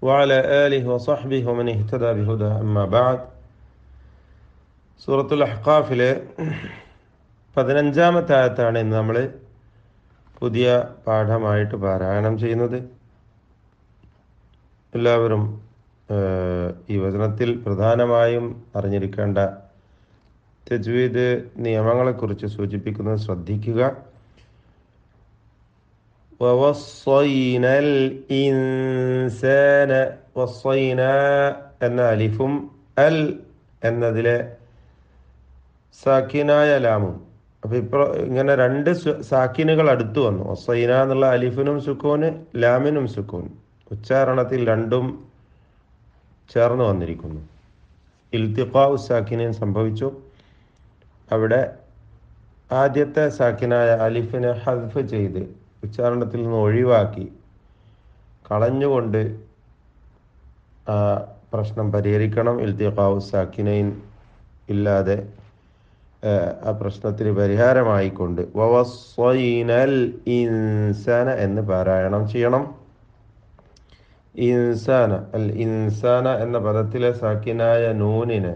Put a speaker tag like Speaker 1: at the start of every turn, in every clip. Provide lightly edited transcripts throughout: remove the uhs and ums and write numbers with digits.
Speaker 1: وعلى آله وصحبه ومن اهتدى بهداه أما بعد. സൂറത്തുൽ അഹ്ഖാഫിലെ 15-ാമത്തെ ആയത്താണ് ഇന്ന് നമ്മൾ പുതിയ പാഠമായിട്ട് പാരായണം ചെയ്യുന്നത്. എല്ലാവരും ഈ വചനത്തിൽ പ്രധാനമായും അറിഞ്ഞിരിക്കേണ്ട തജ്വീദ് നിയമങ്ങളെക്കുറിച്ച് സൂചിപ്പിക്കുന്നത് ശ്രദ്ധിക്കുക. വവസ്സൈനൽ ഇൻസാന, വസ്സൈന എന്ന അലിഫും അൽ എന്നതിലെ സാക്കിനായ ലാമും. അപ്പോൾ ഇപ്പോൾ ഇങ്ങനെ രണ്ട് സാക്കിനുകൾ അടുത്തു വന്നു. വസ്സൈന എന്നുള്ള അലിഫിനും സുക്കൂന്, ലാമിനും സുക്കൂൻ. ഉച്ചാരണത്തിൽ രണ്ടും ചേർന്ന് വന്നിരിക്കുന്നു. ഇൽത്തിഖാഉ സാക്കിനീൻ സംഭവിച്ചു. അവിടെ ആദ്യത്തെ സാക്കിനായ അലിഫിനെ ഹദ്ഫ് ചെയ്ത് ഉച്ചാരണത്തിൽ നിന്ന് ഒഴിവാക്കി കളഞ്ഞുകൊണ്ട് ആ പ്രശ്നം പരിഹരിക്കണം. ഇൽത്തിഖാഉ സാക്കിനൈൻ ഇല്ലാതെ ആ പ്രശ്നത്തിന് പരിഹാരമായിക്കൊണ്ട് വവസ്സൈനൽ ഇൻസാന എന്ന് പാരായണം ചെയ്യണം. ഇൻസാന, അൽ ഇൻസാന എന്ന പദത്തിലെ സാക്കിനായ നൂനിനെ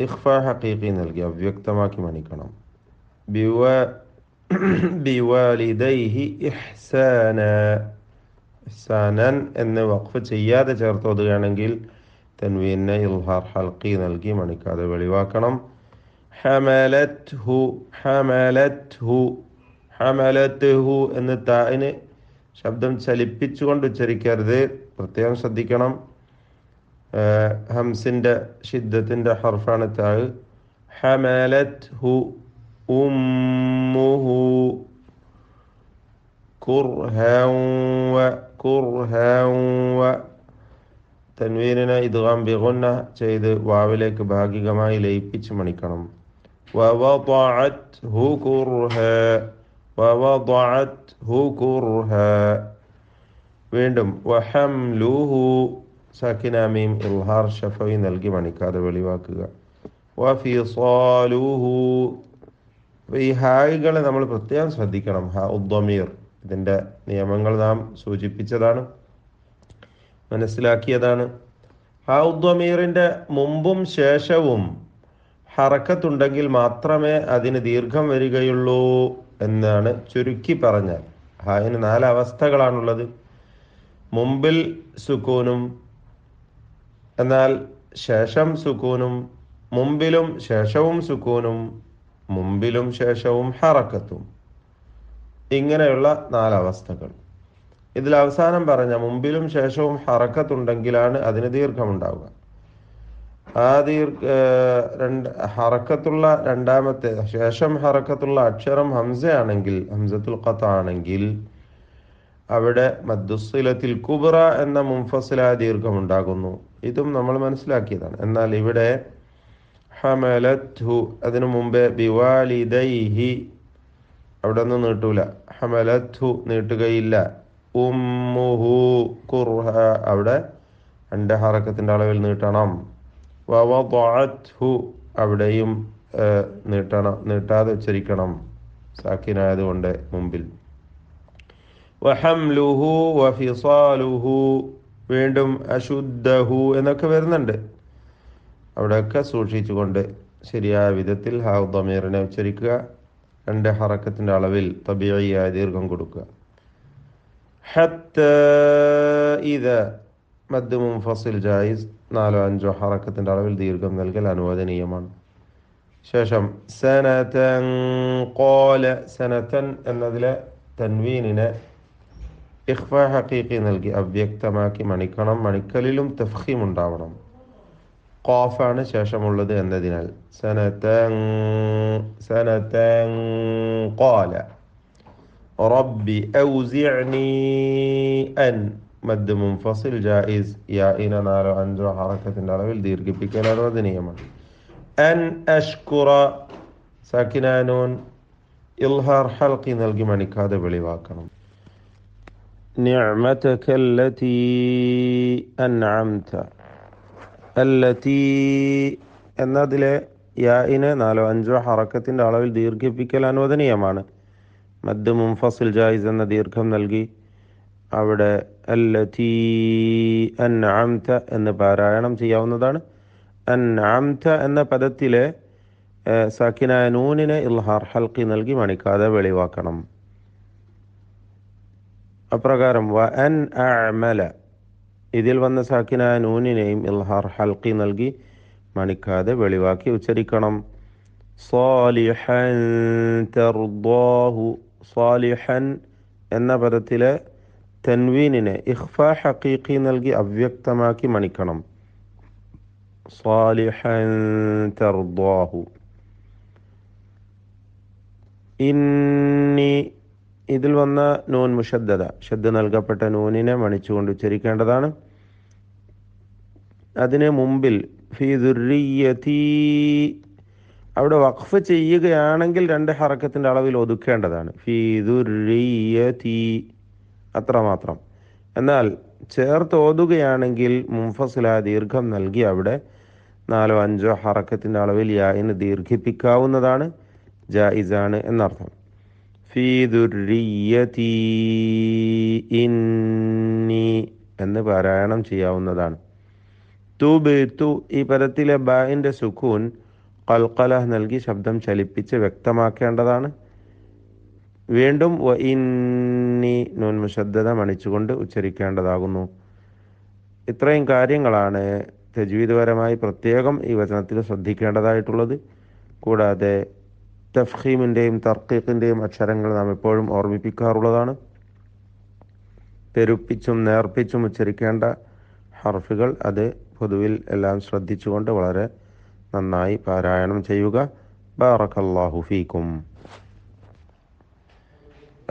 Speaker 1: ഇഖ്ഫാ ഹഖീഖി നൽകി അവ്യക്തമാക്കി മണിക്കണം. ബിവാലിദൈഹി ഇഹ്സാന, ഇഹ്സാനൻ എന്ന് വഖഫ് ചെയ്യാതെ ചേർത്തോതുകയാണെങ്കിൽ തൻവീനെ ഇൽഹാർ ഹൽഖി നൽകി മണിക്കാതെ വെളിവാക്കണം. ഹമലത്ഹു, ഹമലത്ഹു, ഹമലത്ഹു എന്ന് താഇന് ശബ്ദം ചലിപ്പിച്ചുകൊണ്ട് ഉച്ചരിക്കരുത്, പ്രത്യേകം ശ്രദ്ധിക്കണം. ഹംസിൻ്റെ ഷിദ്ദത്തിൻ്റെ ഹർഫാണ് താഴ്. ഹമലത്ഹു ഉമ്മുഹു കുർഹൻ വ, കുർഹൻ വ. തൻവീനിനെ ഇദ്ഗാം ബിഗുന്ന ചെയ്ത് വാവിലേക്ക് ഭാഗികമായി ലയിപ്പിച്ച് മണിക്കണം. വവദഅത്ഹു കുർഹ, വവദഅത്ഹു കുർഹ. വീണ്ടും വഹംലുഹു സാക്കിന മീം ഇൽഹാർ ഷഫവി നൽകി മണിക്കാതെ വെളിവാക്കുക. വഫിസാലുഹു, ഈ ഹായികളെ നമ്മൾ പ്രത്യേകം ശ്രദ്ധിക്കണം. ഹ ഉദ്ദമീർ, ഇതിൻ്റെ നിയമങ്ങൾ നാം സൂചിപ്പിച്ചതാണ്, മനസ്സിലാക്കിയതാണ്. ഹ ഉദ്ദമീറിൻ്റെ മുമ്പും ശേഷവും ഹറക്കത്തുണ്ടെങ്കിൽ മാത്രമേ അതിന് ദീർഘം വരികയുള്ളൂ എന്നാണ് ചുരുക്കി പറഞ്ഞാൽ. ഹായിന് 4 അവസ്ഥകളാണുള്ളത്. മുമ്പിൽ സുക്കൂനും, എന്നാൽ ശേഷം സുക്കൂനും, മുമ്പിലും ശേഷവും സുക്കൂനും, മുമ്പിലും ശേഷവും ഹറക്കത്തും. ഇങ്ങനെയുള്ള 4 അവസ്ഥകൾ. ഇതിൽ അവസാനം പറഞ്ഞ മുമ്പിലും ശേഷവും ഹറക്കത്തുണ്ടെങ്കിലാണ് അതിന് ദീർഘമുണ്ടാവുക. ആ ഹറക്കത്തുള്ള രണ്ടാമത്തെ ശേഷം ഹറക്കത്തുള്ള അക്ഷരം ഹംസയാണെങ്കിൽ, ഹംസത്തുൽ ഖത്അ ആണെങ്കിൽ അവിടെ മദ്ദുസ്സിലത്തിൽ കുബ്ര എന്ന മുൻഫസില ദീർഘമുണ്ടാകുന്നു. ഇതും നമ്മൾ മനസ്സിലാക്കിയതാണ്. എന്നാൽ ഇവിടെ ഹമലത്ഹു അതിനു മുമ്പേ ബിവാലിദൈഹി അവിടെ ഒന്നും നീട്ടൂല. ഹമലത്ഹു നീട്ടുകയില്ല. ഉമ്മുഹു കുർഹ അവിടെ 2 ഹറക്കത്തിൻ്റെ അളവിൽ നീട്ടണം. വവദഅത്ഹു അവിടെയും നീട്ടണം, നീട്ടാതെ ഉച്ചരിക്കണം, സാക്കിനായതുകൊണ്ട് മുമ്പിൽ. വഹംലുഹു വഫിസാലുഹു, വീണ്ടും അശുദ്ധഹു എന്നൊക്കെ വരുന്നുണ്ട്. അവിടെയൊക്കെ സൂക്ഷിച്ചുകൊണ്ട് ശരിയായ വിധത്തിൽ ഹാ ദമീറിനെ ഉച്ചരിക്കുക. 2 ഹറക്കത്തിൻ്റെ അളവിൽ തബീഇയായ ദീർഘം കൊടുക്കുക. ഹത്താ ഇദ മദ് മുൻഫസിൽ ജായിസ്, 4-5 ഹറക്കത്തിൻ്റെ അളവിൽ ദീർഘം നൽകൽ അനുവദനീയമാണ്. ശേഷം സനതൻ ഖാല, സനതൻ എന്നതിലെ തൻവീനിനെ ഇഖ്ഫാ ഹഖീഖി നൽകി അവ്യക്തമാക്കി മണിക്കണം. മണിക്കലിലും തഫ്ഖീം ഉണ്ടാവണം. ഖാഫാണ് ശേഷമുള്ളത് എന്നതിനാൽ സനതൻ, സനതൻ ഖാല റബ്ബി ഔസിഅ്നി അൻ, മദ് മുൻഫസിൽ ജായിസ്, യാഇന 4-5 ഹറക്കത്തിൻ്റെ അളവിൽ ദീർഘിപ്പിക്കൽ അനുവദനീയമാണ്. അൻ അഷ്കുറ സാക്കിനാനൂൻ ഇൽഹാർ ഹൽഖി നൽകി മണിക്കാതെ വെളിവാക്കണം. നിഅമതക അല്ലതി അൻഅംത, അല്ലതി എന്നതിലെ യാഇനെ 4-5 ഹറക്കത്തിൻ്റെ അളവിൽ ദീർഘിപ്പിക്കൽ അനുവദനീയമാണ്. മദ് മുൻഫസിൽ ജായിസ് എന്ന ദീർഘം നൽകി അവിടെ അല്ലതീ അൻഅംത എന്ന് പാരായണം ചെയ്യാവുന്നതാണ്. അൻഅംത എന്ന പദത്തിലെ സാക്കിനായ നൂനിനെ ഇൽഹാർ ഹൽക്കി നൽകി മണിക്കാതെ വെളിവാക്കണം. അപ്രകാരം വ അൻ അഅമല ഇതിൽ വന്ന സാക്കിനായ നൂനിനെയും ഇൽഹാർ ഹൽക്കി നൽകി മണിക്കാതെ വെളിവാക്കി ഉച്ചരിക്കണം. സാലിഹൻ തർദാഹു സാലിഹൻ എന്ന പദത്തിലെ തൻവീനിനെ ഇഖ്ഫ ഹഖീഖി നൽകി അവ്യക്തമാക്കി മണിക്കണം. സാലിഹൻ തർദാഹു. ഇന്നി ഇതിൽ വന്ന നൂൻ മുഷദ്ദദ ഷദ്ദ നൽകപ്പെട്ട നൂനിനെ മണിച്ചുകൊണ്ട് ഉച്ചരിക്കേണ്ടതാണ്. അതിന് മുമ്പിൽ ഫീ ദുർരിയതീ അവിടെ വഖഫ് ചെയ്യുകയാണെങ്കിൽ 2 ഹറക്കത്തിൻ്റെ അളവിൽ ഒതുക്കേണ്ടതാണ്. ഫീ ദുർരിയതീ അത്രമാത്രം. എന്നാൽ ചേർത്ത് ഓതുകയാണെങ്കിൽ മുൻഫസില ദീർഘം നൽകി അവിടെ 4-5 ഹറക്കത്തിൻ്റെ അളവിൽ യായിന് ദീർഘിപ്പിക്കാവുന്നതാണ്, ജായിസാണ് എന്നർത്ഥം. ഫീ ദുർരിയതീ ഇന്നി എന്ന് പാരായണം ചെയ്യാവുന്നതാണ്. തുബ്തു ഈ പദത്തിലെ ബാഇൻ്റെ സുക്കൂൻ ഖൽഖല നൽകി ശബ്ദം ചലിപ്പിച്ച് വ്യക്തമാക്കേണ്ടതാണ്. വീണ്ടും വ ഇന്നി നൂൻ മുശദ്ദദ മണിച്ചുകൊണ്ട് ഉച്ചരിക്കേണ്ടതാകുന്നു. ഇത്രയും കാര്യങ്ങളാണ് തജ്വീദ്പരമായി പ്രത്യേകം ഈ വചനത്തിൽ ശ്രദ്ധിക്കേണ്ടതായിട്ടുള്ളത്. കൂടാതെ തഫ്ഖീമിൻ്റെയും തർക്കീഖിൻ്റെയും അക്ഷരങ്ങൾ നാം എപ്പോഴും ഓർമ്മിപ്പിക്കാറുള്ളതാണ്. പെരുപ്പിച്ചും നേർപ്പിച്ചും ഉച്ചരിക്കേണ്ട ഹർഫുകൾ അത് പൊതുവിൽ എല്ലാം ശ്രദ്ധിച്ചുകൊണ്ട് വളരെ നന്നായി പാരായണം ചെയ്യുക. ബാറകല്ലാഹു ഫീക്കും.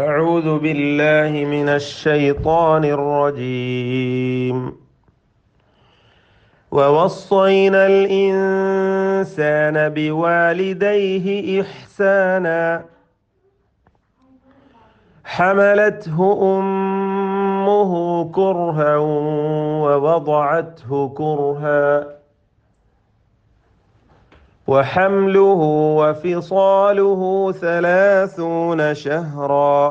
Speaker 1: അഊദു ബില്ലാഹി മിനശ് ശൈത്വാനിർ റജീം. ووصينا الإنسان بوالديه إحسانا حملته أمه كرها ووضعته كرها وحمله وفصاله 30 شهرا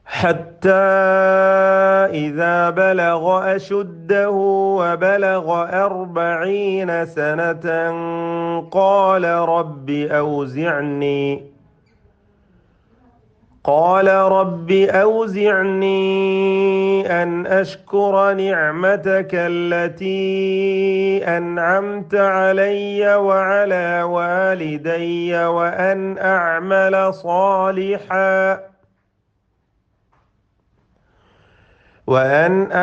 Speaker 1: حتى إذا بلغ أشده وبلغ 40 سنة قال رب أوزعني أن أشكر نعمتك التي أنعمت علي وعلى والدي وأن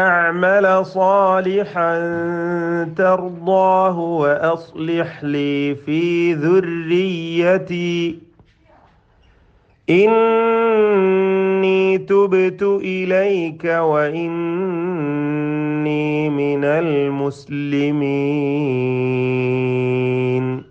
Speaker 1: أعمل صالحا ترضاه وأصلح لي في ذريتي إني تبت إليك وإني من المسلمين.